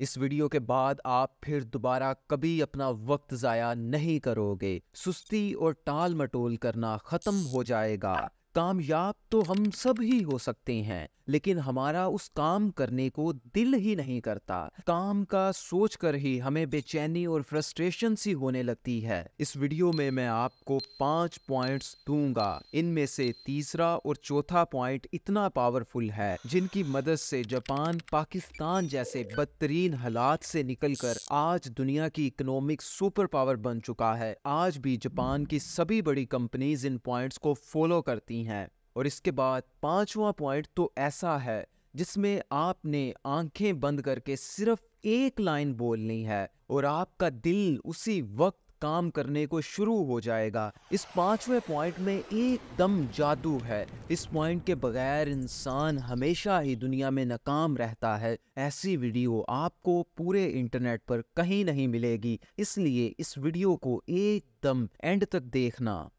इस वीडियो के बाद आप फिर दोबारा कभी अपना वक्त ज़ाया नहीं करोगे। सुस्ती और टाल मटोल करना ख़त्म हो जाएगा। कामयाब तो हम सब ही हो सकते हैं, लेकिन हमारा उस काम करने को दिल ही नहीं करता। काम का सोच कर ही हमें बेचैनी और फ्रस्ट्रेशन सी होने लगती है। इस वीडियो में मैं आपको 5 पॉइंट्स दूंगा। इनमें से तीसरा और चौथा पॉइंट इतना पावरफुल है, जिनकी मदद से जापान पाकिस्तान जैसे बदतरीन हालात से निकलकर आज दुनिया की इकोनॉमिक सुपर पावर बन चुका है। आज भी जापान की सभी बड़ी कंपनीज इन पॉइंट्स को फॉलो करती हैं। और इसके बाद पांचवा पॉइंट तो ऐसा है जिसमें आपने आंखें बंद करके सिर्फ एक लाइन बोलनी है और आपका दिल उसी वक्त काम करने को शुरू हो जाएगा। इस पांचवें पॉइंट में एकदम जादू है। इस पॉइंट के बगैर इंसान हमेशा ही दुनिया में नाकाम रहता है। ऐसी वीडियो आपको पूरे इंटरनेट पर कहीं नहीं मिलेगी, इसलिए इस वीडियो को एकदम एंड तक देखना।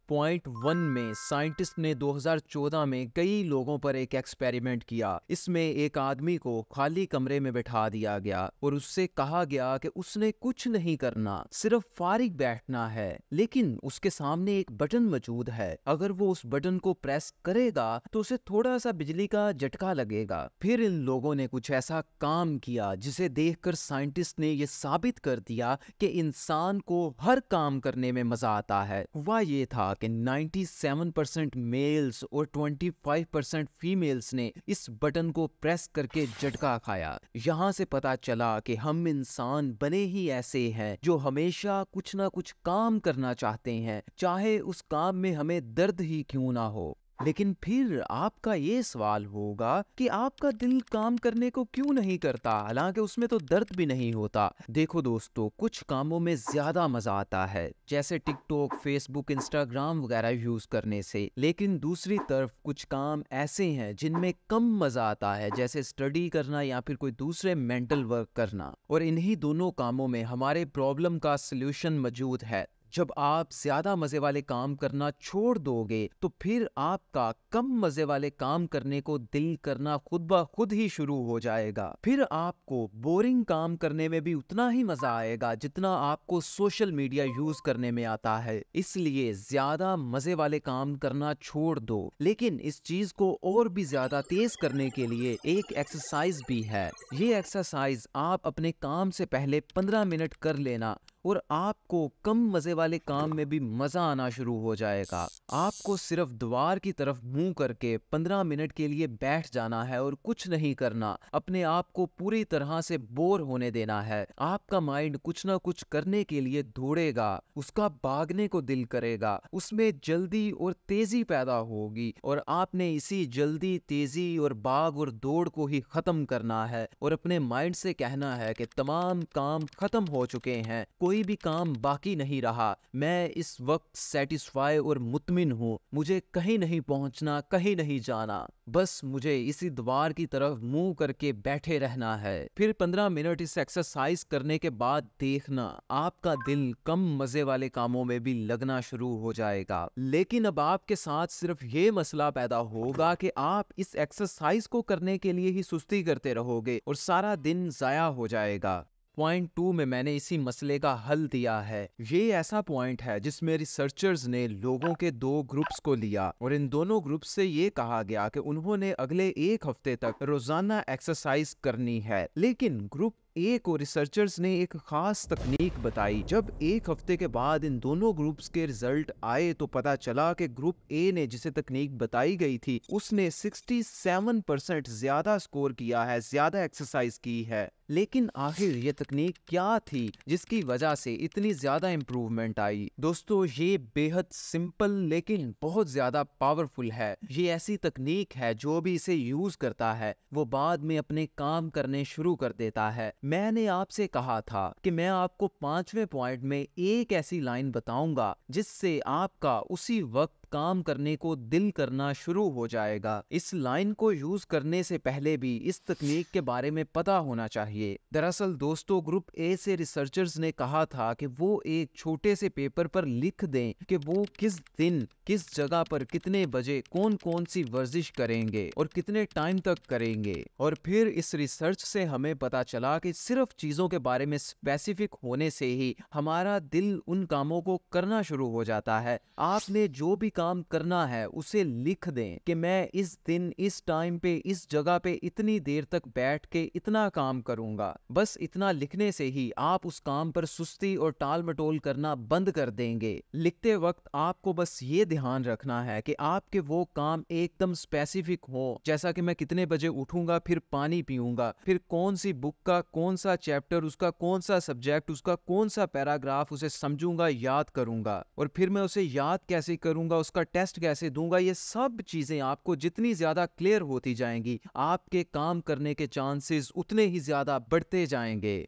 पॉइंट 1 में साइंटिस्ट ने 2014 में कई लोगों पर एक एक्सपेरिमेंट किया। इसमें एक आदमी को खाली कमरे में बैठा दिया गया और उससे कहा गया कि उसने कुछ नहीं करना, सिर्फ फारिग बैठना है। लेकिन उसके सामने एक बटन मौजूद है। अगर वो उस बटन को प्रेस करेगा तो उसे थोड़ा सा बिजली का झटका लगेगा। फिर इन लोगों ने कुछ ऐसा काम किया जिसे देखकर साइंटिस्ट ने ये साबित कर दिया कि इंसान को हर काम करने में मजा आता है। हुआ ये था कि 97% मेल्स और 25% फीमेल्स ने इस बटन को प्रेस करके झटका खाया। यहाँ से पता चला कि हम इंसान बने ही ऐसे हैं जो हमेशा कुछ ना कुछ काम करना चाहते हैं, चाहे उस काम में हमें दर्द ही क्यों ना हो। लेकिन फिर आपका ये सवाल होगा कि आपका दिल काम करने को क्यों नहीं करता, हालांकि उसमें तो दर्द भी नहीं होता। देखो दोस्तों, कुछ कामों में ज्यादा मजा आता है, जैसे टिकटॉक, फेसबुक, इंस्टाग्राम वगैरह यूज करने से। लेकिन दूसरी तरफ कुछ काम ऐसे हैं जिनमें कम मजा आता है, जैसे स्टडी करना या फिर कोई दूसरे मेंटल वर्क करना। और इन्हीं दोनों कामों में हमारे प्रॉब्लम का सलूशन मौजूद है। जब आप ज्यादा मजे वाले काम करना छोड़ दोगे तो फिर आपका कम मजे वाले काम करने को दिल करना खुद ब खुद ही शुरू हो जाएगा। फिर आपको बोरिंग काम करने में भी उतना ही मजा आएगा जितना आपको सोशल मीडिया यूज करने में आता है। इसलिए ज्यादा मजे वाले काम करना छोड़ दो। लेकिन इस चीज को और भी ज्यादा तेज करने के लिए एक एक्सरसाइज भी है। ये एक्सरसाइज आप अपने काम से पहले 15 मिनट कर लेना और आपको कम मजे वाले काम में भी मजा आना शुरू हो जाएगा। आपको सिर्फ दीवार की तरफ मुंह करके 15 मिनट के लिए बैठ जाना है और कुछ नहीं करना। अपने आप को पूरी तरह से बोर होने देना है। आपका माइंड कुछ ना कुछ करने के लिए दौड़ेगा, उसका भागने को दिल करेगा, उसमें जल्दी और तेजी पैदा होगी और आपने इसी जल्दी, तेजी और भाग और दौड़ को ही खत्म करना है और अपने माइंड से कहना है कि तमाम काम खत्म हो चुके हैं, कोई भी काम बाकी नहीं रहा। मैं इस वक्त सेटिस्फाई और मुतमिन हूँ। मुझे कहीं नहीं पहुंचना, कहीं नहीं जाना, बस मुझे इसी द्वार की तरफ मुंह करके बैठे रहना है। फिर 15 मिनट इस एक्सरसाइज करने के बाद देखना आपका दिल कम मजे वाले कामों में भी लगना शुरू हो जाएगा। लेकिन अब आपके साथ सिर्फ ये मसला पैदा होगा कि आप इस एक्सरसाइज को करने के लिए ही सुस्ती करते रहोगे और सारा दिन जाया हो जाएगा। पॉइंट 2 में मैंने इसी मसले का हल दिया है। ये ऐसा पॉइंट है जिसमें रिसर्चर्स ने लोगों के 2 ग्रुप्स को लिया और इन दोनों ग्रुप्स से ये कहा गया कि उन्होंने अगले 1 हफ्ते तक रोजाना एक्सरसाइज करनी है। लेकिन ग्रुप एक और रिसर्चर्स ने एक खास तकनीक बताई। जब 1 हफ्ते के बाद इन दोनों ग्रुप्स के रिजल्ट आए तो पता चला कि ग्रुप ए ने जिसे तकनीक बताई गई थी उसने 67% ज्यादा स्कोर किया है, ज्यादा एक्सरसाइज की है। लेकिन आखिर ये तकनीक क्या थी जिसकी वजह से इतनी ज्यादा इंप्रूवमेंट आई? दोस्तों, ये बेहद सिंपल लेकिन बहुत ज्यादा पावरफुल है। ये ऐसी तकनीक है जो भी इसे यूज करता है वो बाद में अपने काम करने शुरू कर देता है। मैंने आपसे कहा था कि मैं आपको 5वें पॉइंट में एक ऐसी लाइन बताऊंगा जिससे आपका उसी वक्त काम करने को दिल करना शुरू हो जाएगा। इस लाइन को यूज करने से पहले भी इस तकनीक के बारे में पता होना चाहिए। दरअसल दोस्तों, ग्रुप ए से रिसर्चर्स ने कहा था कि वो एक छोटे से पेपर पर लिख दें कि वो किस दिन किस जगह पर कितने बजे कौन कौन सी वर्जिश करेंगे और कितने टाइम तक करेंगे। और फिर इस रिसर्च से हमें पता चला कि सिर्फ चीजों के बारे में स्पेसिफिक होने से ही हमारा दिल उन कामों को करना शुरू हो जाता है। आपने जो भी काम करना है उसे लिख दें कि मैं इस दिन इस टाइम पे इस जगह पे इतनी देर तक बैठ के इतना काम करूंगा। बस इतना लिखने से ही आप उस काम पर सुस्ती और टाल मटोल करना बंद कर देंगे। लिखते वक्त आपको बस ये ध्यान रखना है कि आपके वो काम एकदम स्पेसिफिक हो, जैसा कि मैं कितने बजे उठूंगा, फिर पानी पीऊंगा, फिर कौन सी बुक का कौन सा चैप्टर, उसका कौन सा सब्जेक्ट, उसका कौन सा पैराग्राफ उसे समझूंगा, याद करूंगा, और फिर मैं उसे याद कैसे करूंगा, उसका टेस्ट कैसे दूंगा। ये सब चीजें आपको जितनी ज्यादा क्लियर होती जाएंगी, आपके काम करने के चांसेस उतने ही ज्यादा बढ़ते जाएंगे।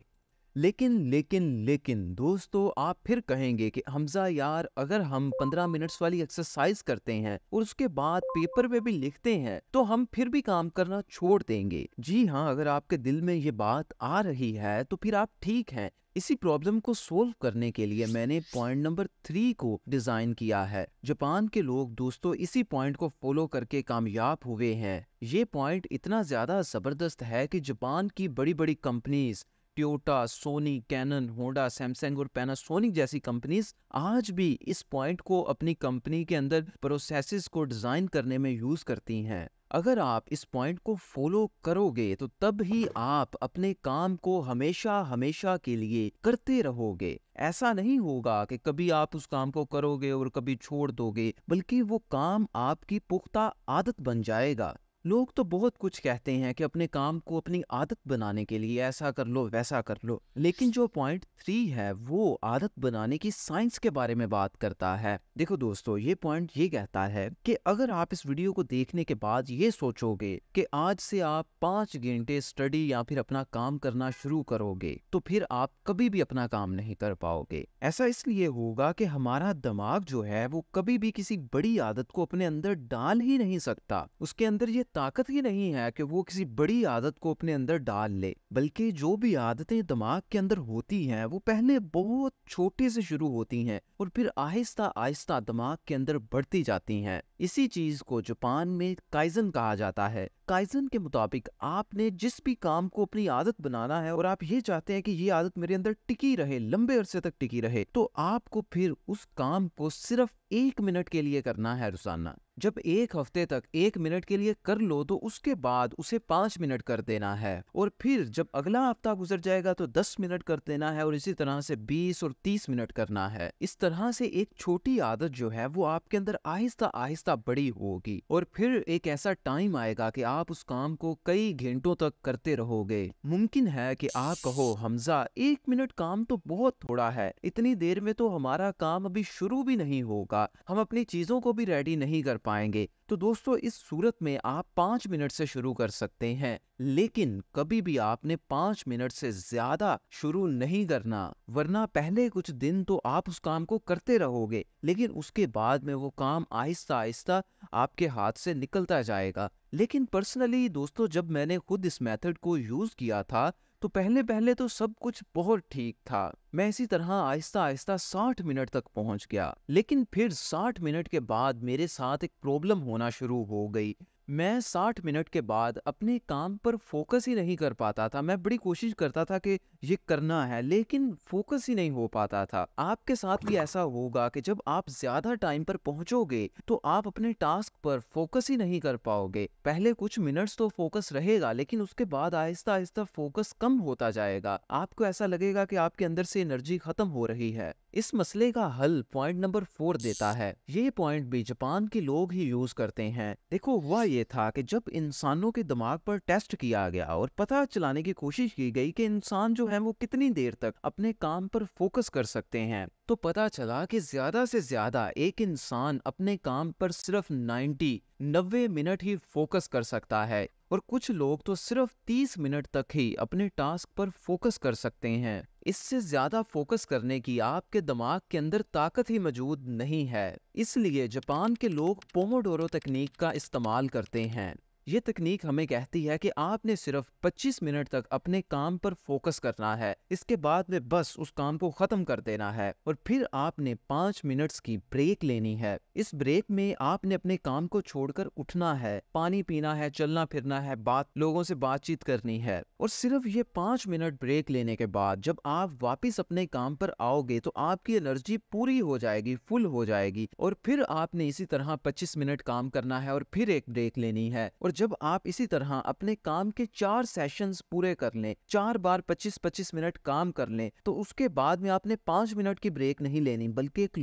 लेकिन दोस्तों, आप फिर कहेंगे कि हमजा यार, अगर हम 15 मिनट्स वाली एक्सरसाइज करते हैं और उसके बाद पेपर पे भी लिखते हैं तो हम फिर भी काम करना छोड़ देंगे। जी हाँ, अगर आपके दिल में ये बात आ रही है तो फिर आप ठीक हैं। इसी प्रॉब्लम को सोल्व करने के लिए मैंने पॉइंट नंबर 3 को डिजाइन किया है। जापान के लोग दोस्तों इसी पॉइंट को फॉलो करके कामयाब हुए हैं। ये पॉइंट इतना ज्यादा जबरदस्त है कि जापान की बड़ी बड़ी companies Toyota, Sony, Canon, Honda, Samsung और पैनासोनिक जैसी कंपनीज आज भी इस पॉइंट को अपनी कंपनी के अंदर प्रोसेसेस को डिजाइन करने में यूज करती हैं। अगर आप इस पॉइंट को फॉलो करोगे तो तब ही आप अपने काम को हमेशा हमेशा के लिए करते रहोगे। ऐसा नहीं होगा कि कभी आप उस काम को करोगे और कभी छोड़ दोगे, बल्कि वो काम आपकी पुख्ता आदत बन जाएगा। लोग तो बहुत कुछ कहते हैं कि अपने काम को अपनी आदत बनाने के लिए ऐसा कर लो वैसा कर लो, लेकिन जो पॉइंट 3 है वो आदत बनाने की साइंस के बारे में बात करता है। देखो दोस्तों, ये पॉइंट ये कहता है कि अगर आप इस वीडियो को देखने के बाद ये सोचोगे कि आज से आप 5 घंटे स्टडी या फिर अपना काम करना शुरू करोगे, तो फिर आप कभी भी अपना काम नहीं कर पाओगे। ऐसा इसलिए होगा कि हमारा दिमाग जो है वो कभी भी किसी बड़ी आदत को अपने अंदर डाल ही नहीं सकता। उसके अंदर ये ताकत ही नहीं है कि वो किसी बड़ी आदत को अपने अंदर डाल ले, बल्कि जो भी आदतें दिमाग के अंदर होती हैं वो पहले बहुत छोटे से शुरू होती हैं और फिर आहिस्ता आहिस्ता दिमाग के अंदर बढ़ती जाती हैं। इसी चीज को जापान में काइजन कहा जाता है। काइजन के मुताबिक आपने जिस भी काम को अपनी आदत बनाना है और आप ये चाहते हैं कि ये आदत मेरे अंदर टिकी रहे, लंबे अरसे तक टिकी रहे, तो आपको फिर उस काम को सिर्फ 1 मिनट के लिए करना है रोजाना। जब 1 हफ्ते तक 1 मिनट के लिए कर लो तो उसके बाद उसे 5 मिनट कर देना है, और फिर जब अगला हफ्ता गुजर जाएगा तो 10 मिनट कर देना है, और इसी तरह से 20 और 30 मिनट करना है। इस तरह से एक छोटी आदत जो है वो आपके अंदर आहिस्ता आहिस्ता बड़ी होगी, और फिर एक ऐसा टाइम आएगा कि आप उस काम को कई घंटों तक करते रहोगे। मुमकिन है कि आप कहो, हमजा 1 मिनट काम तो बहुत थोड़ा है, इतनी देर में तो हमारा काम अभी शुरू भी नहीं होगा, हम अपनी चीजों को भी रेडी नहीं कर पाएंगे। तो दोस्तों, इस सूरत में आप 5 मिनट से शुरू कर सकते हैं, लेकिन कभी भी आपने 5 मिनट से ज्यादा शुरू नहीं करना, वरना पहले कुछ दिन तो आप उस काम को करते रहोगे, लेकिन उसके बाद में वो काम आहिस्ता आहिस्ता आपके हाथ से निकलता जाएगा। लेकिन पर्सनली दोस्तों, जब मैंने खुद इस मेथड को यूज किया था तो पहले तो सब कुछ बहुत ठीक था। मैं इसी तरह आहिस्ता आहिस्ता 60 मिनट तक पहुंच गया, लेकिन फिर 60 मिनट के बाद मेरे साथ एक प्रॉब्लम होना शुरू हो गई। मैं 60 मिनट के बाद अपने काम पर फोकस ही नहीं कर पाता था। मैं बड़ी कोशिश करता था कि ये करना है, लेकिन फोकस ही नहीं हो पाता था। आपके साथ भी ऐसा होगा कि जब आप ज्यादा टाइम पर पहुंचोगे तो आप अपने टास्क पर फोकस ही नहीं कर पाओगे। पहले कुछ मिनट्स तो फोकस रहेगा, लेकिन उसके बाद आहिस्ता आहिस्ता फोकस कम होता जाएगा। आपको ऐसा लगेगा कि आपके अंदर से एनर्जी खत्म हो रही है। इस मसले का हल पॉइंट नंबर 4 देता है। ये पॉइंट भी जापान के लोग ही यूज करते हैं। देखो, हुआ ये था कि जब इंसानों के दिमाग पर टेस्ट किया गया और पता चलाने की कोशिश की गई कि इंसान जो है वो कितनी देर तक अपने काम पर फोकस कर सकते हैं, तो पता चला कि ज्यादा से ज्यादा एक इंसान अपने काम पर सिर्फ 90 90 मिनट ही फोकस कर सकता है, और कुछ लोग तो सिर्फ 30 मिनट तक ही अपने टास्क पर फोकस कर सकते हैं। इससे ज्यादा फोकस करने की आपके दिमाग के अंदर ताकत ही मौजूद नहीं है। इसलिए जापान के लोग पोमोडोरो तकनीक का इस्तेमाल करते हैं। ये तकनीक हमें कहती है कि आपने सिर्फ 25 मिनट तक अपने काम पर फोकस करना है। इसके बाद में बस उस काम को ख़त्म कर देना है, और फिर आपने 5 मिनट्स की ब्रेक लेनी है। इस ब्रेक में आपने अपने काम को छोड़कर उठना है, पानी पीना है, चलना फिरना है, लोगों से बातचीत करनी है। और सिर्फ ये 5 मिनट ब्रेक लेने के बाद जब आप वापस अपने काम पर आओगे तो आपकी एनर्जी पूरी हो जाएगी, फुल हो जाएगी। और फिर आपने इसी तरह 25 मिनट काम करना है और फिर एक ब्रेक लेनी है। और जब आप इसी तरह अपने काम के 4 सेशंस पूरे कर लें, 4 बार 25-25 मिनट काम कर लें, तो उसके बाद में आपने 5 मिनट की ब्रेक नहीं लेनी, बल्कि एक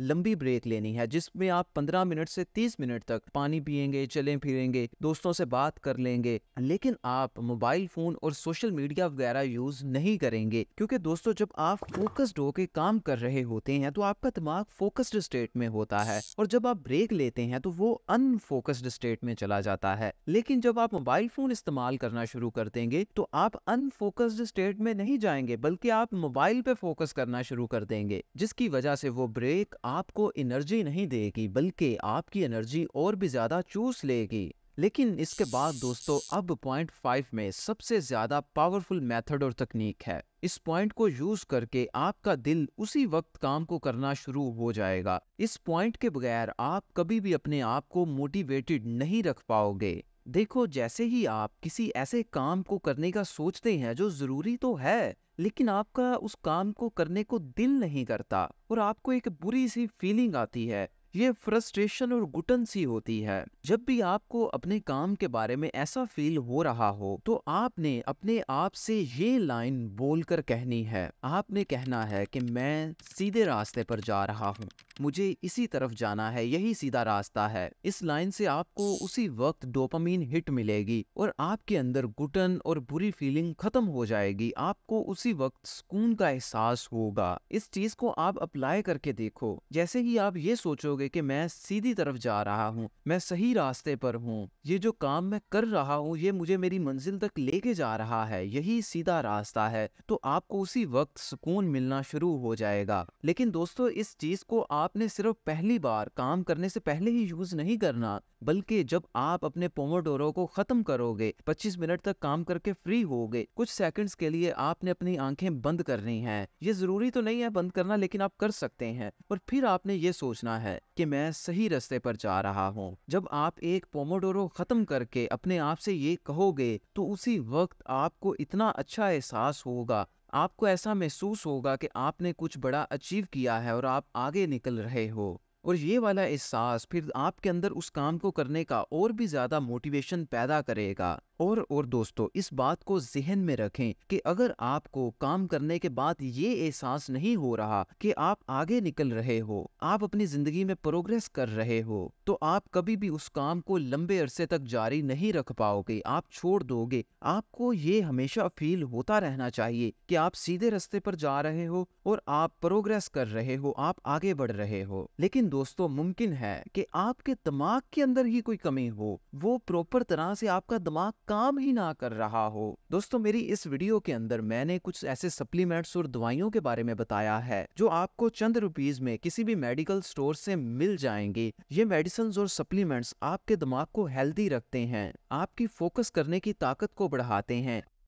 लंबी ब्रेक लेनी है, जिसमें आप 15 मिनट से 30 मिनट तक पानी पिएंगे, चलें फिरेंगे, दोस्तों से बात कर लेंगे, लेकिन आप मोबाइल फोन और सोशल मीडिया वगैरह यूज नहीं करेंगे। क्योंकि दोस्तों, जब आप फोकस्ड होकर काम कर रहे होते हैं तो आपका दिमाग फोकस्ड स्टेट में होता है, और जब आप ब्रेक लेते हैं तो वो अनफोकस्ड स्टेट में चला जाता है। लेकिन जब आप मोबाइल फोन इस्तेमाल करना शुरू कर देंगे तो आप अनफोकस्ड स्टेट में नहीं जाएंगे, बल्कि आप मोबाइल पे फोकस करना शुरू कर देंगे, जिसकी वजह से वो ब्रेक आपको एनर्जी नहीं देगी, बल्कि आपकी एनर्जी और भी ज्यादा चूस लेगी। लेकिन इसके बाद दोस्तों, अब पॉइंट 5 में सबसे ज्यादा पावरफुल मेथड और तकनीक है। इस पॉइंट को यूज करके आपका दिल उसी वक्त काम को करना शुरू हो जाएगा। इस पॉइंट के बगैर आप कभी भी अपने आप को मोटिवेटेड नहीं रख पाओगे। देखो, जैसे ही आप किसी ऐसे काम को करने का सोचते हैं जो जरूरी तो है, लेकिन आपका उस काम को करने को दिल नहीं करता और आपको एक बुरी सी फीलिंग आती है, ये फ्रस्ट्रेशन और घुटन सी होती है। जब भी आपको अपने काम के बारे में ऐसा फील हो रहा हो तो आपने अपने आप से ये लाइन बोलकर कहनी है। आपने कहना है कि मैं सीधे रास्ते पर जा रहा हूँ, मुझे इसी तरफ जाना है, यही सीधा रास्ता है। इस लाइन से आपको उसी वक्त डोपामीन हिट मिलेगी और आपके अंदर घुटन और बुरी फीलिंग खत्म हो जाएगी। आपको उसी वक्त सुकून का एहसास होगा। इस चीज को आप अप्लाई करके देखो। जैसे ही आप ये सोचोगे कि मैं सीधी तरफ जा रहा हूँ, मैं सही रास्ते पर हूँ, ये जो काम मैं कर रहा हूँ ये मुझे मेरी मंजिल तक लेके जा रहा है, यही सीधा रास्ता है, तो आपको उसी वक्त सुकून मिलना शुरू हो जाएगा। लेकिन दोस्तों, इस चीज को आपने सिर्फ पहली बार काम करने से पहले ही यूज नहीं करना, बल्कि जब आप अपने पोमोडोरो को खत्म करोगे, 25 मिनट तक काम करके फ्री होगे, कुछ सेकंड्स के लिए आपने अपनी आंखें बंद करनी हैं। ये जरूरी तो नहीं है बंद करना, लेकिन आप कर सकते हैं। और फिर आपने ये सोचना है कि मैं सही रास्ते पर जा रहा हूँ। जब आप एक पोमोडोरो खत्म करके अपने आप से ये कहोगे तो उसी वक्त आपको इतना अच्छा एहसास होगा, आपको ऐसा महसूस होगा कि आपने कुछ बड़ा अचीव किया है और आप आगे निकल रहे हो। और ये वाला एहसास फिर आपके अंदर उस काम को करने का और भी ज्यादा मोटिवेशन पैदा करेगा। और दोस्तों, इस बात को ज़हन में रखें कि अगर आपको काम करने के बाद ये एहसास नहीं हो रहा कि आप आगे निकल रहे हो, आप अपनी ज़िंदगी में प्रोग्रेस कर रहे हो, तो आप कभी भी उस काम को लंबे अरसे तक जारी नहीं रख पाओगे, आप छोड़ दोगे। आपको ये हमेशा फील होता रहना चाहिए कि आप सीधे रास्ते पर जा रहे हो और आप प्रोग्रेस कर रहे हो, आप आगे बढ़ रहे हो। लेकिन दोस्तों, मुमकिन है कि आपके दिमाग के अंदर ही कोई कमी हो, वो प्रॉपर तरह से आपका दिमाग काम ही ना कर रहा हो। दोस्तों, मेरी इस वीडियो के अंदर मैंने कुछ ऐसे सप्लीमेंट्स और दवाइयों के बारे में बताया है जो आपको चंद रुपीस में किसी भी मेडिकल स्टोर से मिल जाएंगे। ये मेडिसिन और सप्लीमेंट्स आपके दिमाग को हेल्दी रखते हैं, आपकी फोकस करने की ताकत को बढ़ाते हैं,